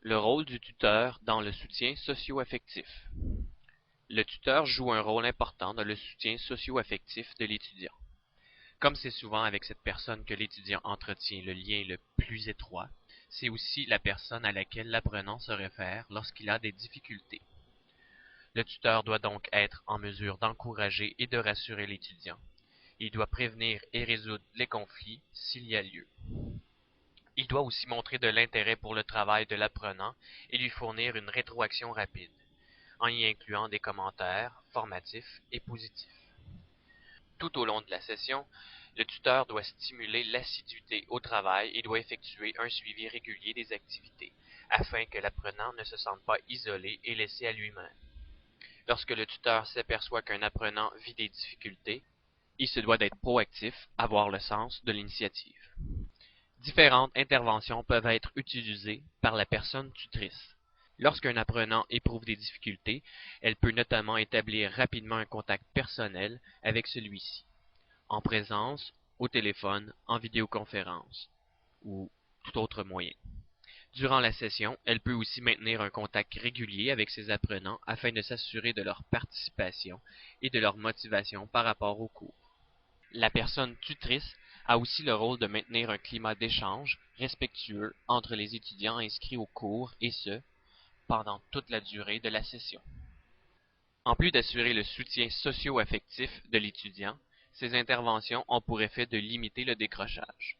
Le rôle du tuteur dans le soutien socio-affectif. Le tuteur joue un rôle important dans le soutien socio-affectif de l'étudiant. Comme c'est souvent avec cette personne que l'étudiant entretient le lien le plus étroit, c'est aussi la personne à laquelle l'apprenant se réfère lorsqu'il a des difficultés. Le tuteur doit donc être en mesure d'encourager et de rassurer l'étudiant. Il doit prévenir et résoudre les conflits s'il y a lieu. Il doit aussi montrer de l'intérêt pour le travail de l'apprenant et lui fournir une rétroaction rapide, en y incluant des commentaires formatifs et positifs. Tout au long de la session, le tuteur doit stimuler l'assiduité au travail et doit effectuer un suivi régulier des activités, afin que l'apprenant ne se sente pas isolé et laissé à lui-même. Lorsque le tuteur s'aperçoit qu'un apprenant vit des difficultés, il se doit d'être proactif, avoir le sens de l'initiative. Différentes interventions peuvent être utilisées par la personne tutrice. Lorsqu'un apprenant éprouve des difficultés, elle peut notamment établir rapidement un contact personnel avec celui-ci, en présence, au téléphone, en vidéoconférence ou tout autre moyen. Durant la session, elle peut aussi maintenir un contact régulier avec ses apprenants afin de s'assurer de leur participation et de leur motivation par rapport au cours. La personne tutrice a aussi le rôle de maintenir un climat d'échange respectueux entre les étudiants inscrits au cours et ce, pendant toute la durée de la session. En plus d'assurer le soutien socio-affectif de l'étudiant, ces interventions ont pour effet de limiter le décrochage.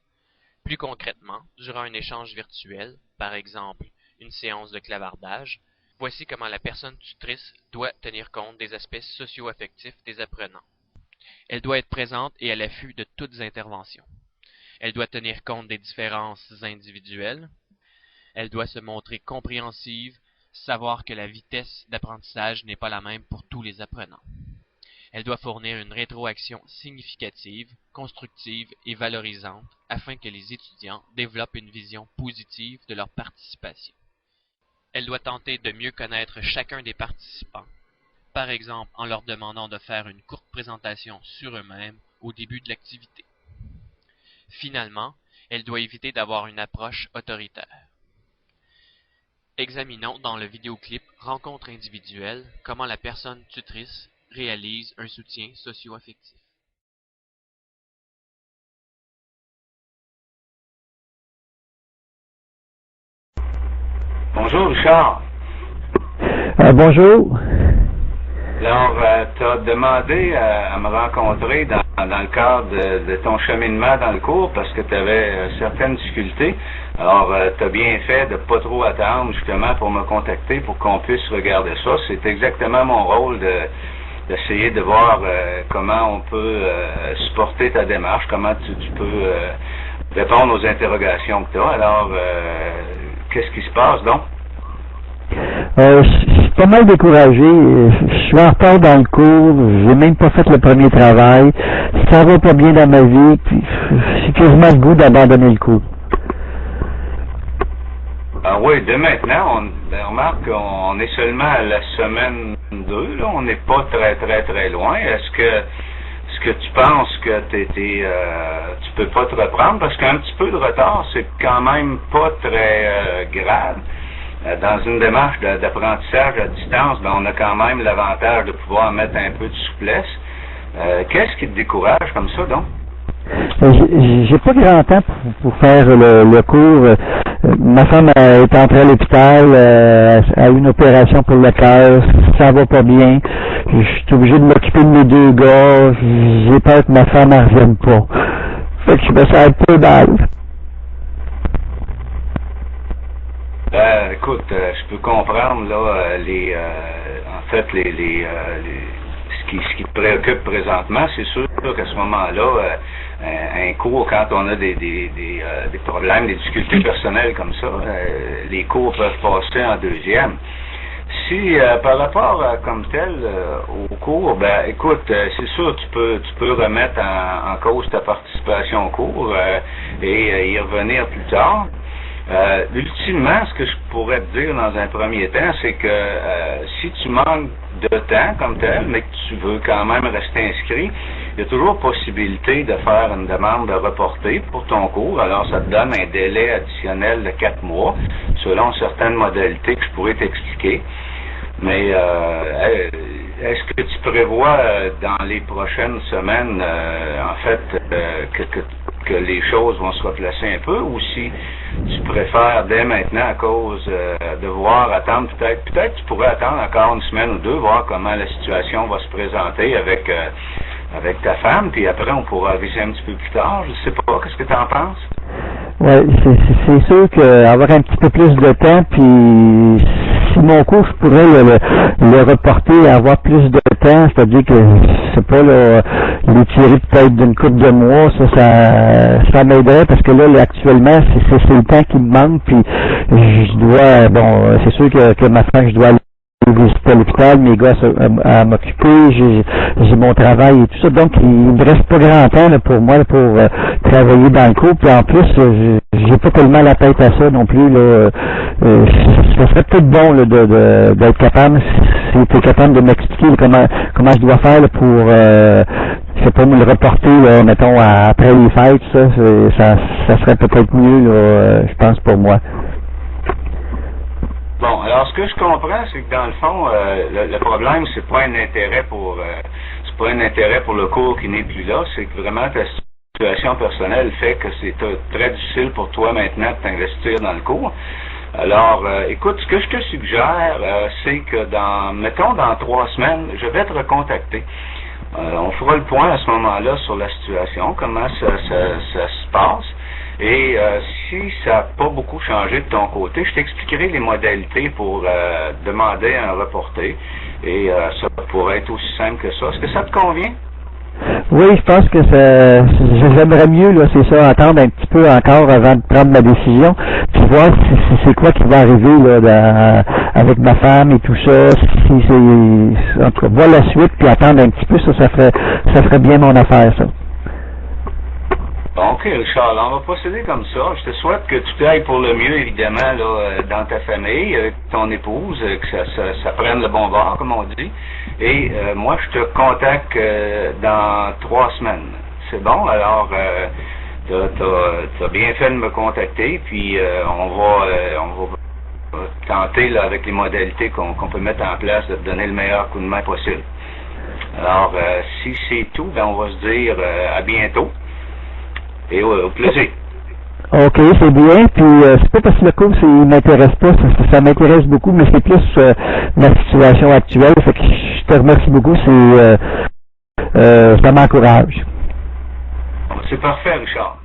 Plus concrètement, durant un échange virtuel, par exemple une séance de clavardage, voici comment la personne tutrice doit tenir compte des aspects socio-affectifs des apprenants. Elle doit être présente et à l'affût de toutes interventions. Elle doit tenir compte des différences individuelles. Elle doit se montrer compréhensive, savoir que la vitesse d'apprentissage n'est pas la même pour tous les apprenants. Elle doit fournir une rétroaction significative, constructive et valorisante afin que les étudiants développent une vision positive de leur participation. Elle doit tenter de mieux connaître chacun des participants, par exemple en leur demandant de faire une courte présentation sur eux-mêmes au début de l'activité. Finalement, elle doit éviter d'avoir une approche autoritaire. Examinons dans le vidéoclip Rencontre individuelle comment la personne tutrice réalise un soutien socio-affectif. Bonjour Richard. Bonjour. Alors, tu as demandé à me rencontrer dans le cadre de ton cheminement dans le cours parce que tu avais certaines difficultés. Alors, tu as bien fait de ne pas trop attendre justement pour me contacter pour qu'on puisse regarder ça. C'est exactement mon rôle d'essayer de voir comment on peut supporter ta démarche, comment tu peux répondre aux interrogations que tu as. Alors, qu'est-ce qui se passe donc? Je suis pas mal découragé. Je suis en retard dans le cours. J'ai même pas fait le premier travail. Ça va pas bien dans ma vie. Puis j'ai quasiment le goût d'abandonner le cours. Ah oui, de maintenant, on remarque qu'on est seulement à la semaine 2, là, on n'est pas très loin. Est-ce que tu penses que tu peux pas te reprendre? Parce qu'un petit peu de retard, c'est quand même pas très grave. Dans une démarche d'apprentissage à distance, ben, on a quand même l'avantage de pouvoir mettre un peu de souplesse. Qu'est-ce qui te décourage comme ça, donc? J'ai pas grand temps pour faire le cours. Ma femme est entrée à l'hôpital, a eu une opération pour le cœur, ça va pas bien. Je suis obligé de m'occuper de mes deux gars. J'ai peur que ma femme ne revienne pas. Fait que je me sens un peu mal. Écoute, je peux comprendre là ce qui te préoccupe présentement. C'est sûr qu'à ce moment-là, un cours, quand on a des problèmes, des difficultés personnelles comme ça, les cours peuvent passer en deuxième. Si par rapport comme tel au cours, ben écoute, c'est sûr tu peux remettre en cause ta participation au cours et y revenir plus tard. Ultimement, ce que je pourrais te dire dans un premier temps, c'est que si tu manques de temps comme tel, mais que tu veux quand même rester inscrit, il y a toujours possibilité de faire une demande de reporter pour ton cours. Alors, ça te donne un délai additionnel de 4 mois, selon certaines modalités que je pourrais t'expliquer. Mais est-ce que tu prévois dans les prochaines semaines, en fait, que les choses vont se replacer un peu, ou si tu préfères dès maintenant à cause de voir, attendre peut-être tu pourrais attendre encore une semaine ou deux, voir comment la situation va se présenter avec ta femme, puis après on pourra aviser un petit peu plus tard. Je sais pas, qu'est-ce que tu en penses? Oui, c'est sûr qu'avoir un petit peu plus de temps, puis si mon cours, je pourrais le reporter à avoir plus de temps, c'est-à-dire que c'est pas l'étirer peut-être d'une couple de mois, ça m'aiderait parce que là actuellement, c'est le temps qui me manque, puis je dois, bon, c'est sûr que ma femme, je dois aller visiter l'hôpital, mes gars à m'occuper, j'ai mon travail et tout ça, donc il me reste pas grand temps là, pour moi pour travailler dans le cours, puis en plus j'ai pas tellement la tête à ça non plus là, ça serait peut-être bon là, d'être capable, si tu es capable de m'expliquer là, comment je dois faire là, pour c'est pas me le reporter là, mettons après les fêtes, ça serait peut-être mieux là, je pense pour moi. Bon, alors ce que je comprends, c'est que dans le fond, le problème, c'est pas un intérêt pour le cours qui n'est plus là, c'est que vraiment ta situation personnelle fait que c'est très difficile pour toi maintenant de t'investir dans le cours. Alors, écoute, ce que je te suggère, c'est que mettons dans 3 semaines, je vais te recontacter. On fera le point à ce moment-là sur la situation, comment ça se passe. Et si ça n'a pas beaucoup changé de ton côté, je t'expliquerai les modalités pour demander un reporté. Et ça pourrait être aussi simple que ça. Est-ce que ça te convient? Oui, je pense que j'aimerais mieux, là, c'est ça, attendre un petit peu encore avant de prendre ma décision, puis voir si c'est quoi qui va arriver là, avec ma femme et tout ça, en tout cas, voir la suite, puis attendre un petit peu, ça ferait bien mon affaire, ça. Bon, OK, Richard, on va procéder comme ça. Je te souhaite que tout aille pour le mieux, évidemment, là, dans ta famille, avec ton épouse, que ça prenne le bon bord, comme on dit. Et moi, je te contacte dans 3 semaines. C'est bon? Alors, t'as bien fait de me contacter, puis on va tenter, là, avec les modalités qu'on peut mettre en place, de te donner le meilleur coup de main possible. Alors, si c'est tout, ben on va se dire à bientôt. Et au plaisir. OK, c'est bien. Puis c'est pas parce que le cours m'intéresse pas, ça m'intéresse beaucoup, mais c'est plus ma situation actuelle. Fait que je te remercie beaucoup, ça m'encourage. C'est parfait, Richard.